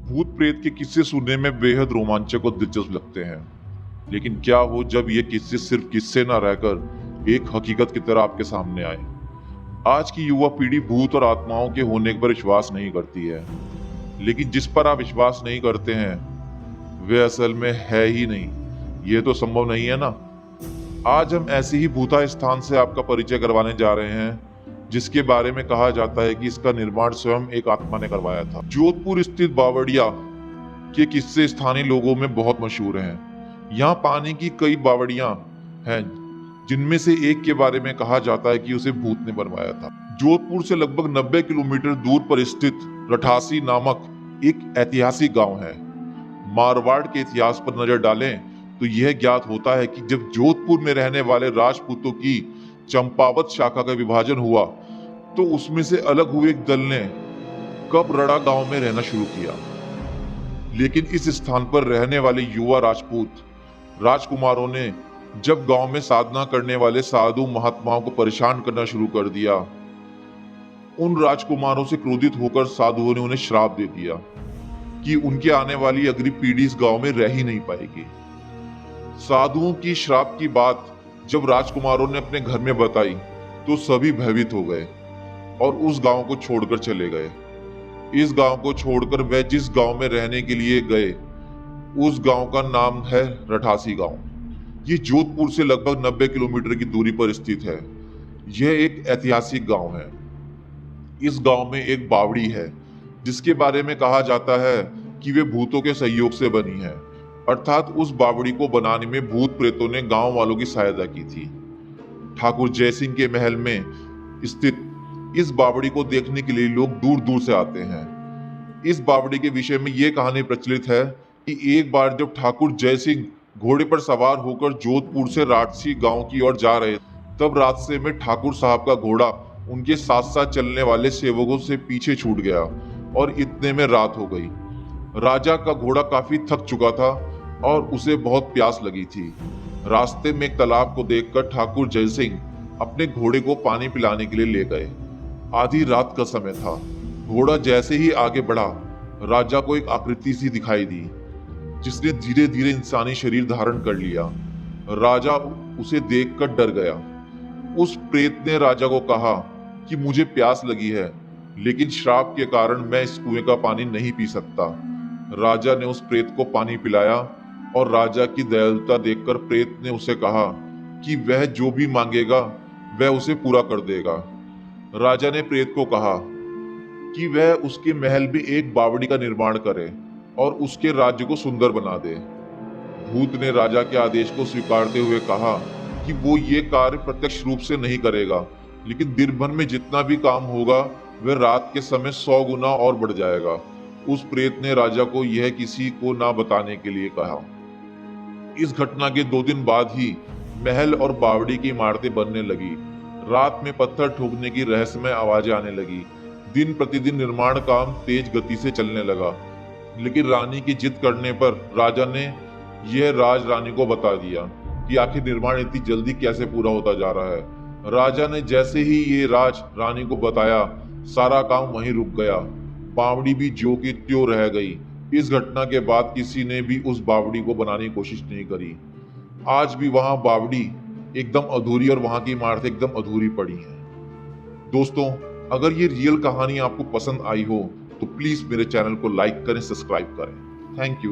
भूत प्रेत के किस्से सुनने में बेहद रोमांचक और दिलचस्प लगते हैं। लेकिन क्या हो जब ये किस्से सिर्फ किस्से ना रहकर एक हकीकत की तरह आपके सामने आए। आज की युवा पीढ़ी भूत और आत्माओं के होने पर विश्वास नहीं करती है, लेकिन जिस पर आप विश्वास नहीं करते हैं वे असल में है ही नहीं। ये तो संभव नहीं है ना। आज हम ऐसे ही भूता स्थान से आपका परिचय करवाने जा रहे हैं जिसके बारे में कहा जाता है कि इसका निर्माण स्वयं एक आत्मा ने करवाया था। जोधपुर स्थित बावड़िया के किस्से स्थानीय लोगों में बहुत मशहूर हैं। यहाँ पानी की कई बावड़ियां हैं जिनमें से एक के बारे में कहा जाता है कि उसे भूत ने बनवाया था। जोधपुर से लगभग 90 किलोमीटर दूर पर स्थित रठासी नामक एक ऐतिहासिक गांव है। मारवाड़ के इतिहास पर नजर डालें तो यह ज्ञात होता है कि जब जोधपुर में रहने वाले राजपूतों की चंपावत शाखा का विभाजन हुआ तो उसमें से अलग हुए एक दल ने कपरड़ा गांव में रहना शुरू किया। लेकिन इस स्थान पर रहने वाले युवा राजपूत राजकुमारों ने जब गांव में साधना करने वाले साधु महात्माओं को परेशान करना शुरू कर दिया, उन राजकुमारों से क्रोधित होकर साधुओं ने उन्हें श्राप दे दिया कि उनके आने वाली अगली पीढ़ी इस गांव में रह ही नहीं पाएगी। साधुओं की श्राप की बात जब राजकुमारों ने अपने घर में बताई तो सभी भयभीत हो गए और उस गांव को छोड़कर चले गए। इस गांव को छोड़कर वह जिस गांव में रहने के लिए गए उस गांव का नाम है रठासी गांव। ये जोधपुर से लगभग 90 किलोमीटर की दूरी पर स्थित है। यह एक ऐतिहासिक गांव है। इस गांव में एक बावड़ी है जिसके बारे में कहा जाता है कि वे भूतों के सहयोग से बनी है, अर्थात उस बावड़ी को बनाने में भूत प्रेतों ने गांव वालों की सहायता की थी। ठाकुर जयसिंह के महल में स्थित इस बावड़ी को देखने के लिए लोग दूर दूर से आते हैं। इस बावड़ी के विषय में यह कहानी प्रचलित है कि एक बार जब ठाकुर जयसिंह घोड़े पर सवार होकर जोधपुर से राठसी गांव की ओर जा रहे तब रास्ते में ठाकुर साहब का घोड़ा उनके साथ साथ चलने वाले सेवकों से पीछे छूट गया और इतने में रात हो गई। राजा का घोड़ा काफी थक चुका था और उसे बहुत प्यास लगी थी। रास्ते में एक तालाब को देखकर ठाकुर जयसिंह अपने घोड़े को पानी पिलाने के लिए ले गए। आधी रात का समय था। घोड़ा जैसे ही आगे बढ़ा राजा को एक आकृति सी दिखाई दी जिसने धीरे धीरे इंसानी शरीर धारण कर लिया। राजा उसे देखकर डर गया। उस प्रेत ने राजा को कहा कि मुझे प्यास लगी है, लेकिन श्राप के कारण मैं इस कुएं का पानी नहीं पी सकता। राजा ने उस प्रेत को पानी पिलाया और राजा की दयालुता देखकर प्रेत ने उसे कहा कि वह जो भी मांगेगा वह उसे पूरा कर देगा। राजा ने प्रेत को कहा कि वह उसके महल में एक बावड़ी का निर्माण करे और उसके राज्य को सुंदर बना दे। भूत ने राजा के आदेश को स्वीकारते हुए कहा कि वो ये कार्य प्रत्यक्ष रूप से नहीं करेगा, लेकिन दिन भर में जितना भी काम होगा वह रात के समय 100 गुना और बढ़ जाएगा। उस प्रेत ने राजा को यह किसी को ना बताने के लिए कहा। इस घटना के 2 दिन बाद ही महल और बावड़ी की इमारतें बनने लगी। रात में पत्थर ठोकने की रहस्यमय आवाजें आने लगी। दिन प्रतिदिन निर्माण काम तेज गति से चलने लगा, लेकिन रानी की जिद करने पर राजा ने यह राज रानी को बता दिया कि आखिर निर्माण इतनी जल्दी कैसे पूरा होता जा रहा है। राजा ने जैसे ही ये राज रानी को बताया सारा काम वहीं रुक गया। बावड़ी भी ज्यों की त्यों रह गई। इस घटना के बाद किसी ने भी उस बावड़ी को बनाने की कोशिश नहीं करी। आज भी वहां बावड़ी एकदम अधूरी और वहां की इमारतें एकदम अधूरी पड़ी हैं। दोस्तों, अगर ये रियल कहानी आपको पसंद आई हो तो प्लीज मेरे चैनल को लाइक करें, सब्सक्राइब करें। Thank you.